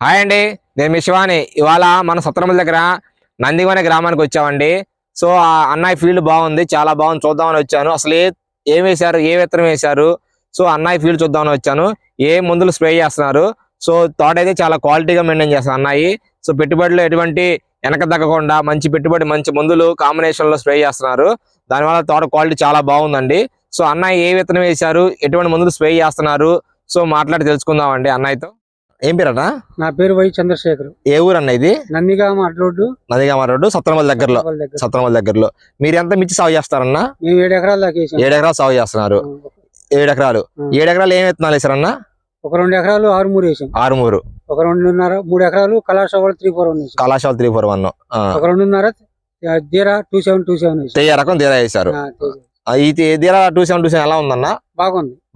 Hi అండి, నేను మీ శివాని. ఇవాళ మన సత్రముల దగ్గర నందిగొనే గ్రామానికి వచ్చామండి. సో ఆ అన్నయ్య ఫీల్డ్ బాగుంది, చాలా బాగుంది, చూద్దామని వచ్చాను. అసలు ఏం వేశారు, ఏ విత్తనం వేశారు, సో అన్నయ్య ఫీల్డ్ చూద్దామని వచ్చాను. ఏ మందులు స్ప్రే చేస్తున్నారు, సో తోట అయితే చాలా క్వాలిటీగా మెయింటైన్ చేస్తారు అన్నయ్య. సో పెట్టుబడిలో ఎటువంటి వెనక తగ్గకుండా మంచి పెట్టుబడి, మంచి మందులు కాంబినేషన్ లో స్ప్రే చేస్తున్నారు. దానివల్ల తోట క్వాలిటీ చాలా బాగుందండి. సో అన్నయ్య ఏ విత్తనం వేశారు, ఎటువంటి మందులు స్ప్రే చేస్తున్నారు, సో మాట్లాడి తెలుసుకుందామండి అన్నయ్యతో. ఏం పేరు అన్న? నా పేరు వై చంద్రశేఖర్. ఏ ఊరు అన్న ఇది? నందిగామ రోడ్డు, సత్రమల దగ్గరలో. మీరు ఎంత మిర్చి సాగు చేస్తారన్నా? మేము 7 ఎకరాలు దాకా 7 ఎకరాలు సాగు చేస్తున్నారు. 7 ఎకరాలు ఏం విత్తనాలు వేసారన్నా? ఒక 2 ఎకరాలు ఆరుమూరు వేసాం. ఆరుమూరు. ఒక 3 ఎకరాలు కళాశాల 341. ఒక 2.5 దీరా 2727 తెయ్య రకం దీరా వేసారు. ఇది దీరా 2727 ఎలా ఉందన్నా?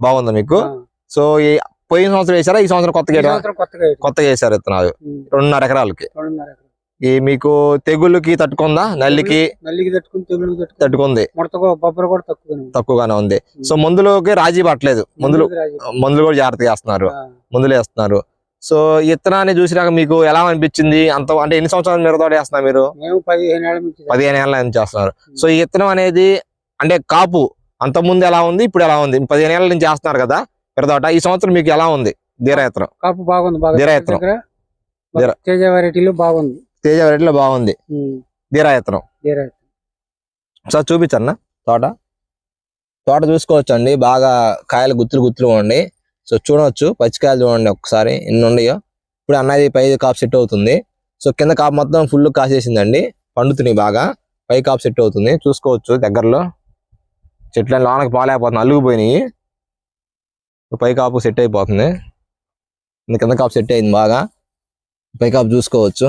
బాగుంది మీకు. సో పోయిన సంవత్సరం వేసారా, ఈ సంవత్సరం కొత్తగా వేసారు విత్తనాలు? 2.5 ఎకరాలకి. ఈ మీకు తెగుళ్ళకి తట్టుకుందా? నల్లికి తట్టుకుంది, తక్కువగానే ఉంది. సో మందులోకి రాజీ పట్టలేదు, మందులు కూడా జాగ్రత్త చేస్తున్నారు, మందులు వేస్తున్నారు. సో విత్తనాన్ని చూసినాక మీకు ఎలా అనిపించింది? అంటే ఎన్ని సంవత్సరాలు మీరు తోట వేస్తున్నారు? మీరు 15 ఏళ్ళ నుంచి చేస్తున్నారు. సో ఈ విత్తనం అనేది అంటే కాపు అంత ముందు ఎలా ఉంది, ఇప్పుడు ఎలా ఉంది? 15 ఏళ్ళ నుంచి చేస్తున్నారు కదా పెరతోట. ఈ సంవత్సరం మీకు ఎలా ఉంది దీరా విత్తనం? కాపు బాగుంది. దీరా విత్తనం తేజ వెరైటీలో బాగుంది. దీరా విత్తనం. సార్ చూపించన్నా తోట చూసుకోవచ్చు అండి. బాగా కాయలు గుత్తులు ఉండి. సో చూడవచ్చు, పచ్చికాయలు చూడండి ఒకసారి ఎన్ని ఉన్నాయో. ఇప్పుడు అన్నది పై కాపు సెట్ అవుతుంది. సో కింద కాపు మొత్తం ఫుల్ కాసేసిందండి, పండుతున్నాయి బాగా. పై కాపు సెట్ అవుతుంది, చూసుకోవచ్చు దగ్గరలో. చెట్ల లోనకి పాలేకపోతుంది, అల్లుకుపోయినాయి. పై కాపు సెట్ అయిపోతుంది, కింద కాపు సెట్ అయింది బాగా. పై కాపు చూసుకోవచ్చు,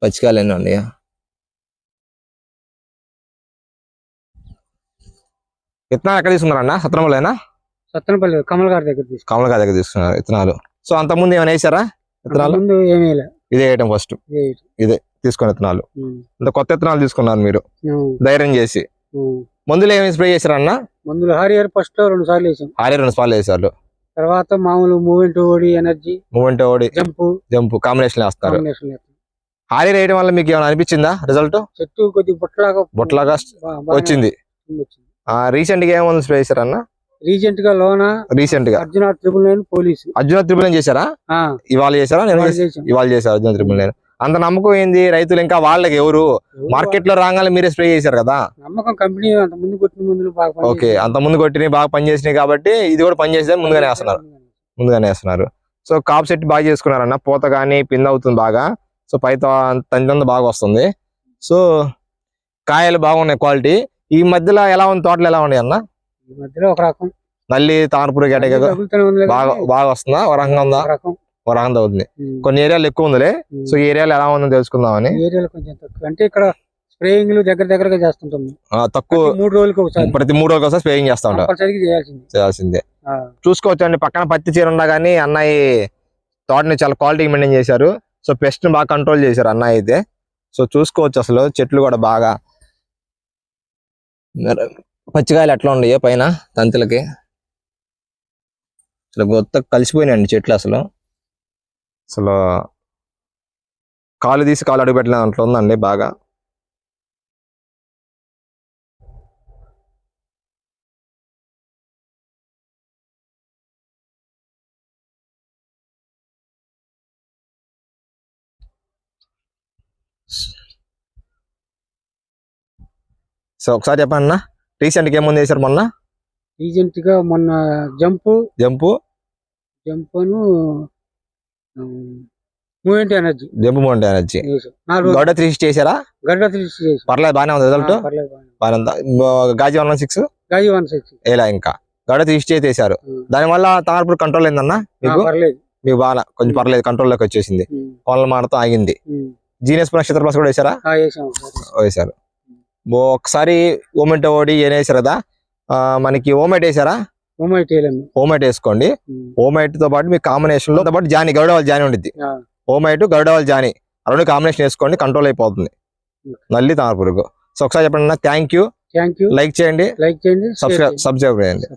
పచ్చికాయలు ఎన్ని ఉన్నాయి. విత్తనాలు ఎక్కడ తీసుకున్నారన్నా? సత్రంలోనా? సత్తనపల్లి కమల్ గారి దగ్గర తీసుకున్నారు విత్తనాలు. సో అంతకుముందు ఏమైనా వేసారా విత్తనాలు? ఇదే వేయటం ఫస్ట్, ఇదే తీసుకున్న విత్తనాలు. ఇంత కొత్త విత్తనాలు తీసుకున్నారు మీరు ధైర్యం చేసి. మందులు ఏమైనా స్ప్రే చేశారా అన్న? మందులు హారియర్ ఫస్ట్ 2 సార్లు వేసాం. హారియర్ 2 సార్లు వేసారు. తర్వాత మామూలు మూవ్మెంట్ ఓడి ఎనర్జీ, జంపు కాంబినేషన్ వేస్తారు. హారియర్ వేయడం వల్ల మీకు ఏమైనా అనిపించిందా రిజల్ట్? చెట్టు కొద్దిగా బొట్టలాగా వచ్చింది. రీసెంట్ గా ఏమైనా స్ప్రే చేశారన్నా? రీసెంట్ గా అర్జున 999 పోలీసు. అర్జున 999 చేశారా? ఇవాళ చేశారా? ఇవాళ చేశారు అర్జున 999. అంత నమ్మకం ఏంది రైతులు? ఇంకా వాళ్ళకి ఎవరు మార్కెట్ లో రాగానే మీరే స్ప్రే చేశారు కదా? నమ్మకం కంపెనీ అంత ముందు కొట్టిన మందులు బాగా. ఓకే, అంత ముందు కొట్టినవి బాగా పనిచేసినాయి కాబట్టి ఇది కూడా పనిచేస్తే ముందుగానే వేస్తున్నారు. సో కాప్ సెట్ బాగా చేసుకున్నారన్న. పూత కానీ పింద అవుతుంది బాగా. సో పైతో తంత బాగా వస్తుంది. సో కాయలు బాగున్నాయి, క్వాలిటీ. ఈ మధ్యలో ఎలా ఉంది, తోటలు ఎలా ఉన్నాయి అన్న? ఈ మధ్యలో ఒక రకం నల్లి తామరపురి బాగా వస్తుందా? ఒక రకంగా ఉందా? ఒక రకంగా అవుతుంది. కొన్ని ఏరియాలు ఎక్కువ ఉందిలే. సో ఈ ఏరియాలో ఎలా ఉందని తెలుసుకుందామని. ఏరియాలో కొంచెం తక్కువ, అంటే ఇక్కడ స్ప్రేయింగ్ దగ్గరగా చేస్తుంటాం. తక్కువ, ప్రతి 3 రోజులకి ఒకసారి స్ప్రేయింగ్ చేస్తా ఉంటాం. చేయాల్సిందే. చూసుకోవచ్చు అండి, పక్కన పత్తి చీర ఉన్నా కానీ అన్నయ్య తోటని చాలా క్వాలిటీ మెయింటైన్ చేశారు. సో పెస్ట్ ని బాగా కంట్రోల్ చేశారు అన్నయ్య అయితే. సో చూసుకోవచ్చు, అసలు చెట్లు కూడా బాగా పచ్చికాయలు ఎట్లా ఉన్నాయో పైన తంతులకి. అసలు కొత్త కలిసిపోయినాయండి చెట్లు. అసలు కాలు తీసి కాలు అడుగు పెట్టిన దాంట్లో ఉందండి బాగా. సో ఒకసారి చెప్పండి అన్న, రీసెంట్ గా ఏముంది వేసారు మొన్న? రీసెంట్ గా మొన్న జంపు మూవ్మెంట్ ఎనర్జీ గౌడ 360 చేశారా? పర్లేదు, బాగానే ఉంది రిజల్ట్. గాజీ 116 ఎలా ఇంకా గౌడ 360 వేసారు. దాని వల్ల తామరపురి కంట్రోల్ అయిందన్నా మీకు బాగా? కొంచెం పర్లేదు, కంట్రోల్ లోకి వచ్చేసింది. పొలం మాటతో ఆగింది. జీనియస్ నక్షత్ర ప్లస్ కూడా వేసారు. ఒకసారి ఓమెంట్ ఓడి ఏం వేసారు కదా మనకి? ఓమైట్ వేసారా? ఓమైట్ వేసుకోండి. ఓమైట్ తో పాటు మీ కాంబినేషన్ లో పాటు జాని, గౌడవాల్ జాని ఉండిద్ది. ఓమైట్ గౌడవాల్ జాని 2 కాంబినేషన్ వేసుకోండి, కంట్రోల్ అయిపోతుంది నల్లి తామరపురుగు. సో ఒకసారి చెప్పండి, థ్యాంక్ యూ. లైక్ చేయండి, సబ్స్క్రైబ్ చేయండి.